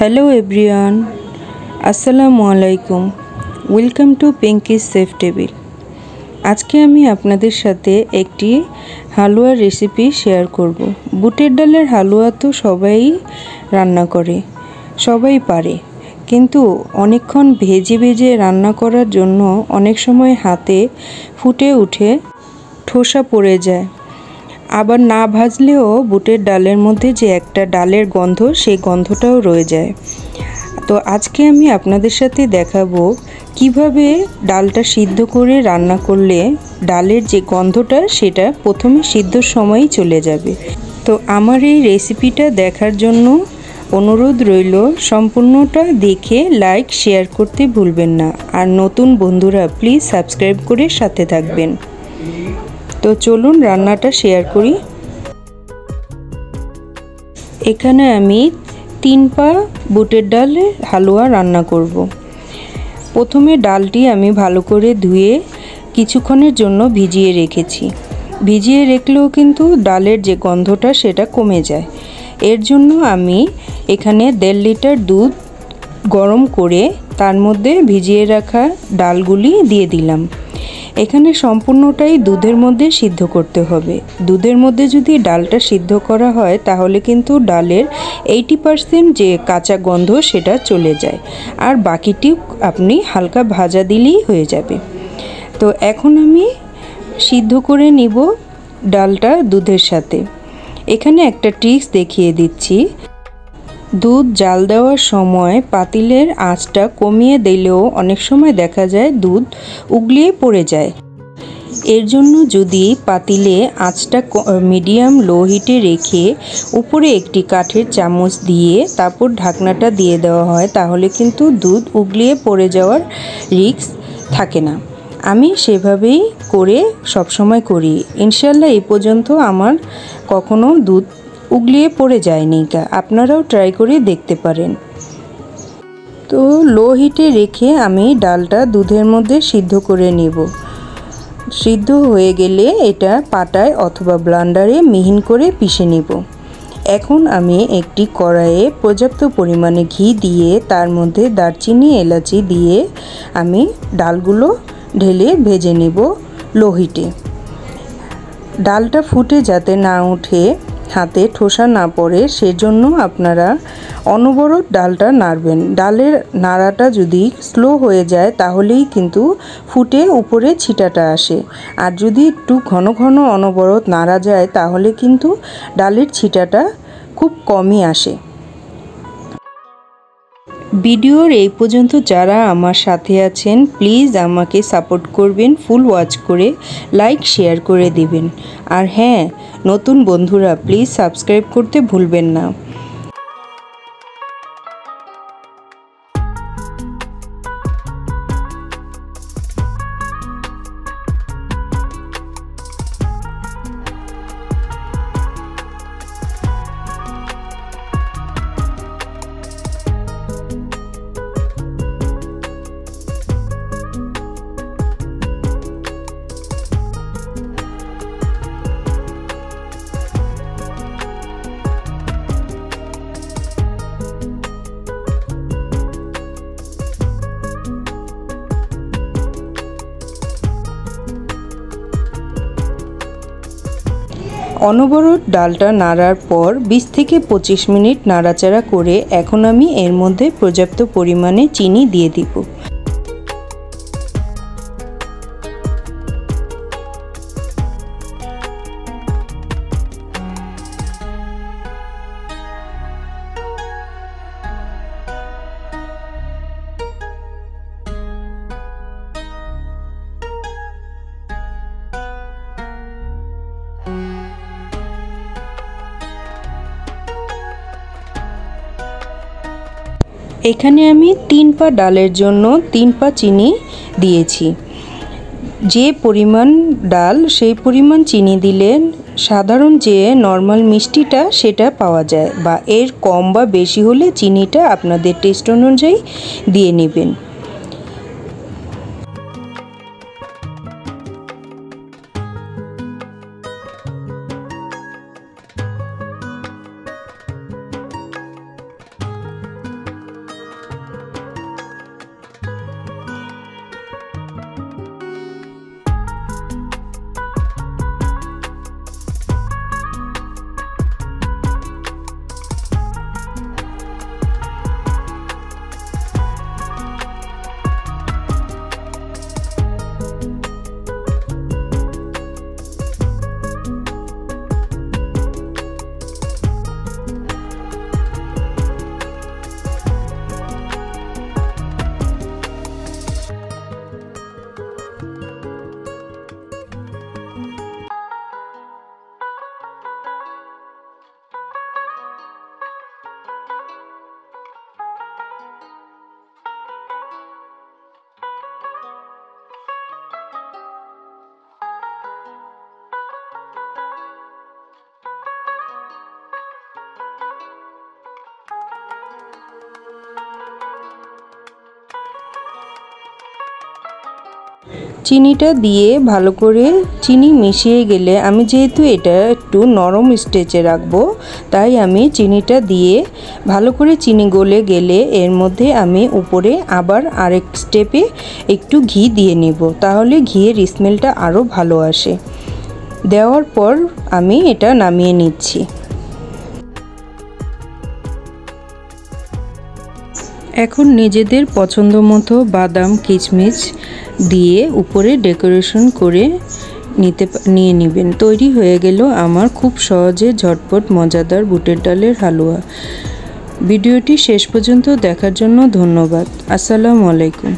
Hello everyone, আসসালামু আলাইকুম। Welcome to Pinki's safe table. আজকে আমি আপনাদের সাথে একটি হালুয়ার রেসিপি শেয়ার করব। বুটের ডালের হালুয়া তো সবাই রান্না করে, সবাই পারে, কিন্তু অনেকক্ষণ ভেজে ভেজে রান্না করার জন্য অনেক সময় হাতে ফুটে উঠে ঠোসা পড়ে যায়। আবার না ভাজলেও বুটের ডালের মধ্যে যে একটা ডালের গন্ধ, সেই গন্ধটাও রয়ে যায়। তো আজকে আমি আপনাদের সাথে দেখাবো কিভাবে ডালটা সিদ্ধ করে রান্না করলে ডালের যে গন্ধটা সেটা প্রথমে সিদ্ধর সময়ই চলে যাবে। তো আমার এই রেসিপিটা দেখার জন্য অনুরোধ রইল, সম্পূর্ণটা দেখে লাইক শেয়ার করতে ভুলবেন না। আর নতুন বন্ধুরা প্লিজ সাবস্ক্রাইব করে সাথে থাকবেন। তো চলুন রান্নাটা শেয়ার করি। এখানে আমি 3 পা বুটের ডালের হালুয়া রান্না করব। প্রথমে ডালটি আমি ভালো করে ধুয়ে কিছুক্ষণের জন্য ভিজিয়ে রেখেছি। ভিজিয়ে রাখলেও কিন্তু ডালের যে গন্ধটা সেটা কমে যায়। এর জন্য আমি এখানে 1.5 লিটার দুধ গরম করে তার মধ্যে ভিজিয়ে রাখা ডালগুলি দিয়ে দিলাম। এখানে সম্পূর্ণটাই দুধের মধ্যে সিদ্ধ করতে হবে। দুধের মধ্যে যদি ডালটা সিদ্ধ করা হয় তাহলে কিন্তু ডালের 80% যে কাঁচা গন্ধ সেটা চলে যায়, আর বাকিটি আপনি হালকা ভাজা দিলেই হয়ে যাবে। তো এখন আমি সিদ্ধ করে নিব ডালটা দুধের সাথে। এখানে একটা ট্রিক্স দেখিয়ে দিচ্ছি। দুধ জাল দেওয়ার সময় পাতিলের আঁচটা কমিয়ে দিলেও অনেক সময় দেখা যায় দুধ উগলিয়ে পড়ে যায়। এর জন্য যদি পাতিলে আঁচটা মিডিয়াম লো হিটে রেখে উপরে একটি কাঠের চামচ দিয়ে তারপর ঢাকনাটা দিয়ে দেওয়া হয়, তাহলে কিন্তু দুধ উগলিয়ে পড়ে যাওয়ার রিস্ক থাকে না। আমি সেভাবেই করে সবসময় করি। ইনশাল্লাহ এই পর্যন্ত আমার কখনো দুধ উগলিয়ে পড়ে যায়নি। আপনারাও ট্রাই করে দেখতে পারেন। তো লো হিটে রেখে আমি ডালটা দুধের মধ্যে সিদ্ধ করে নেব। সিদ্ধ হয়ে গেলে এটা পাটায় অথবা ব্লেন্ডারে মিহিন করে পিষে নেব। এখন আমি একটি কড়াইয়ে পর্যাপ্ত পরিমাণে ঘি দিয়ে তার মধ্যে দারচিনি এলাচি দিয়ে আমি ডালগুলো ঢেলে ভেজে নেব লো হিটে। ডালটা ফুটে যাতে না উঠে, হাতে ঠোসা না পড়ে, সেজন্য আপনারা অনবরত ডালটা নাড়বেন। ডালের নাড়াটা যদি স্লো হয়ে যায় তাহলেই কিন্তু ফুটে উপরে ছিটাটা আসে, আর যদি একটু ঘন ঘন অনবরত নাড়া যায় তাহলে কিন্তু ডালের ছিটাটা খুব কমই আসে। ভিডিওর এই পর্যন্ত যারা আমার সাথে আছেন প্লিজ আমাকে সাপোর্ট করবেন, ফুল ওয়াচ করে লাইক শেয়ার করে দিবেন। আর হ্যাঁ, নতুন বন্ধুরা প্লিজ সাবস্ক্রাইব করতে ভুলবেন না। অনবরত ডালটা নাড়ার পর 20 থেকে 25 মিনিট নাড়াচাড়া করে এখন আমি এর মধ্যে পর্যাপ্ত পরিমাণে চিনি দিয়ে দিব। এখানে আমি 3 পা ডালের জন্য 3 পা চিনি দিয়েছি। যে পরিমাণ ডাল সেই পরিমাণ চিনি দিলে সাধারণ যে নর্মাল মিষ্টিটা সেটা পাওয়া যায়, বা এর কম বা বেশি হলে চিনিটা আপনাদের টেস্ট অনুযায়ী দিয়ে নেবেন। চিনিটা দিয়ে ভালো করে চিনি মিশিয়ে গেলে আমি যেহেতু এটা একটু নরম স্টেজে রাখবো, তাই আমি চিনিটা দিয়ে ভালো করে চিনি গলে গেলে এর মধ্যে আমি উপরে আবার আরেক স্টেপে একটু ঘি দিয়ে নেব, তাহলে ঘিয়ের স্মেলটা আরও ভালো আসে। দেওয়ার পর আমি এটা নামিয়ে নিচ্ছি। এখন নিজেদের পছন্দ মতো বাদাম কিশমিশ দিয়ে উপরে ডেকোরেশন করে নিয়ে নেবেন। তৈরি হয়ে গেল আমার খুব সহজে ঝটপট মজাদার বুটের ডালের হালুয়া। ভিডিওটি শেষ পর্যন্ত দেখার জন্য ধন্যবাদ। আসসালামু আলাইকুম।